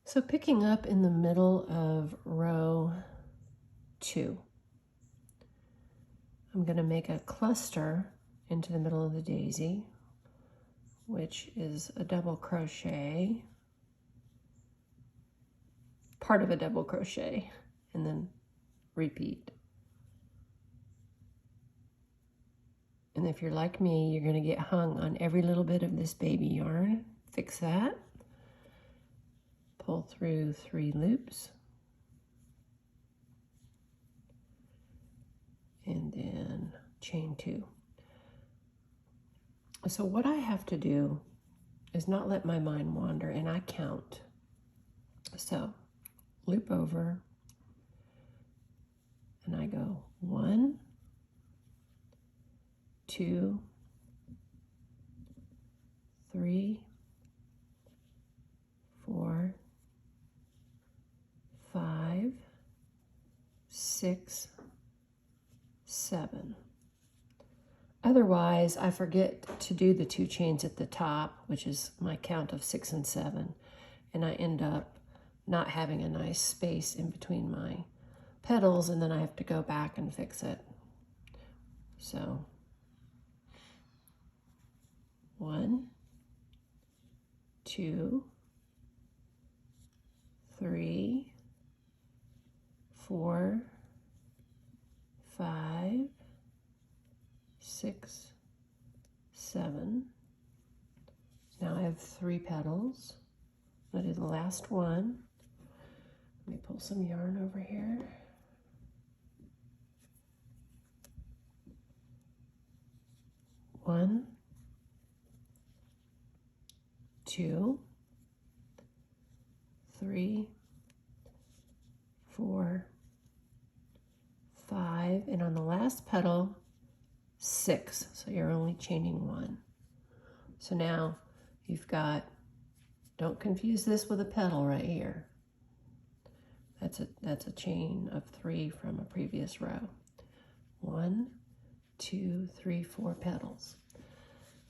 So picking up in the middle of row 2, I'm going to make a cluster into the middle of the daisy, which is a double crochet, part of a double crochet, and then repeat. And if you're like me, you're going to get hung on every little bit of this baby yarn. Fix that. Pull through 3 loops. And then chain 2. So what I have to do is not let my mind wander, and I count. So loop over, and I go 1, 2, 3, 4, 5, 6, 7. Otherwise, I forget to do the 2 chains at the top, which is my count of 6 and 7, and I end up not having a nice space in between my petals, and then I have to go back and fix it. So 1, 2, 3, 4, 5, 6, 7. Now I have 3 petals. I'm going to do the last one. Let me pull some yarn over here. One, 2, 3, 4, 5, and on the last petal, 6. So you're only chaining 1. So now you've got, don't confuse this with a petal right here. That's a chain of 3 from a previous row. 1, 2, 3, 4 petals.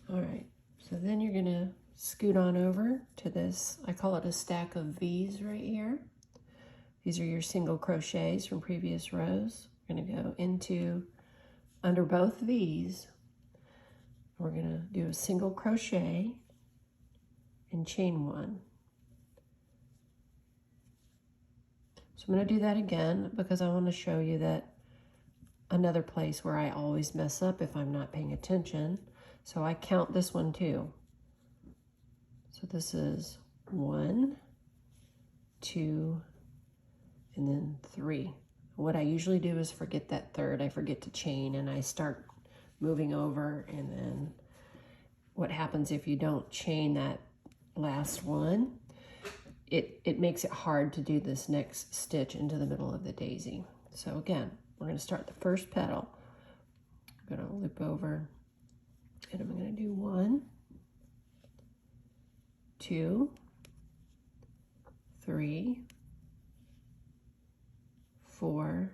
All right, so then you're gonna scoot on over to this, I call it a stack of V's right here. These are your single crochets from previous rows. We're gonna go into, under both V's, we're gonna do a single crochet and chain 1. So I'm going to do that again because I want to show you that another place where I always mess up if I'm not paying attention. So I count this one too. So this is 1, 2, and then 3. What I usually do is forget that third. I forget to chain and I start moving over, and then what happens if you don't chain that last one? It makes it hard to do this next stitch into the middle of the daisy. So again, we're going to start the first petal. I'm going to loop over, and I'm going to do 1, 2, 3, 4,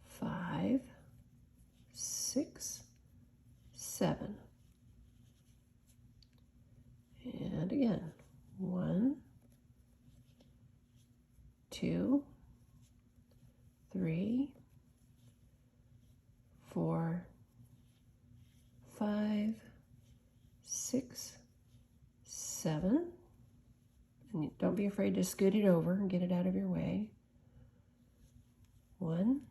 5, 6, 7. And again, 1, 2, 3, 4, 5, 6, 7. And don't be afraid to scoot it over and get it out of your way. 1,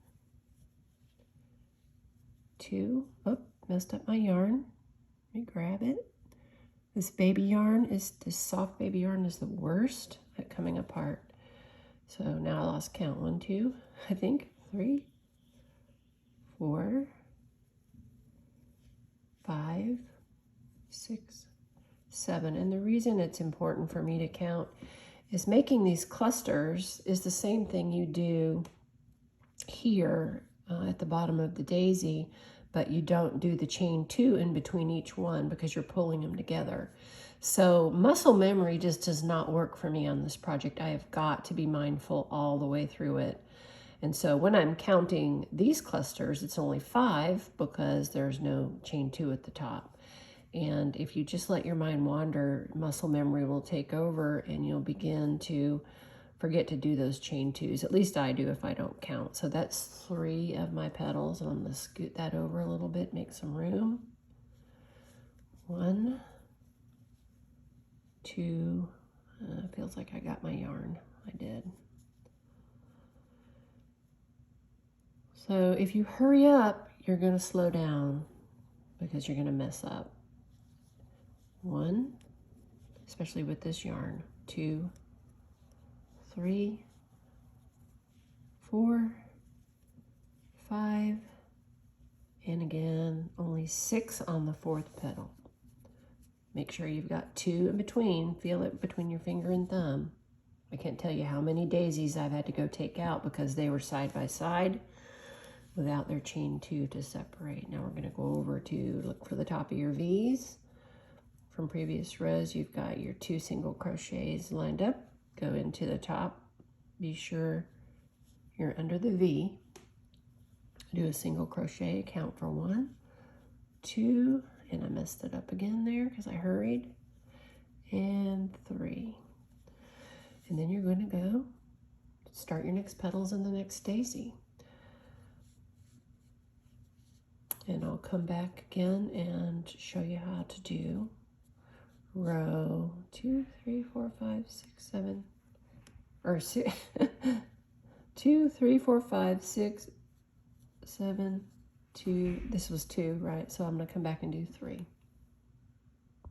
2, oh, messed up my yarn. Let me grab it. This soft baby yarn is the worst at coming apart. So now I lost count. 1, 2, I think, 3, 4, 5, 6, 7. And the reason it's important for me to count is making these clusters is the same thing you do here at the bottom of the daisy, but you don't do the chain 2 in between each one because you're pulling them together. So muscle memory just does not work for me on this project. I have got to be mindful all the way through it. And so when I'm counting these clusters, it's only 5 because there's no chain 2 at the top. And if you just let your mind wander, muscle memory will take over and you'll begin to forget to do those chain twos. At least I do if I don't count. So that's 3 of my petals. And I'm going to scoot that over a little bit, make some room. 1, 2, feels like I got my yarn. I did. So if you hurry up, you're going to slow down because you're going to mess up. 1, especially with this yarn. 2, 3, 4, 5, and again, only 6 on the 4th petal. Make sure you've got 2 in between. Feel it between your finger and thumb. I can't tell you how many daisies I've had to go take out because they were side by side without their chain 2 to separate. Now we're going to go over to look for the top of your V's. From previous rows, you've got your 2 single crochets lined up. Go into the top. Be sure you're under the V. Do a single crochet, count for 1, 2, and I messed it up again there because I hurried, and 3. And then you're going to go start your next petals in the next daisy. And I'll come back again and show you how to do row 2, 3, 4, 5, 6, 7, or 6, 2, 3, 4, 5, 6, 7, 2, this was 2, right? So I'm going to come back and do 3.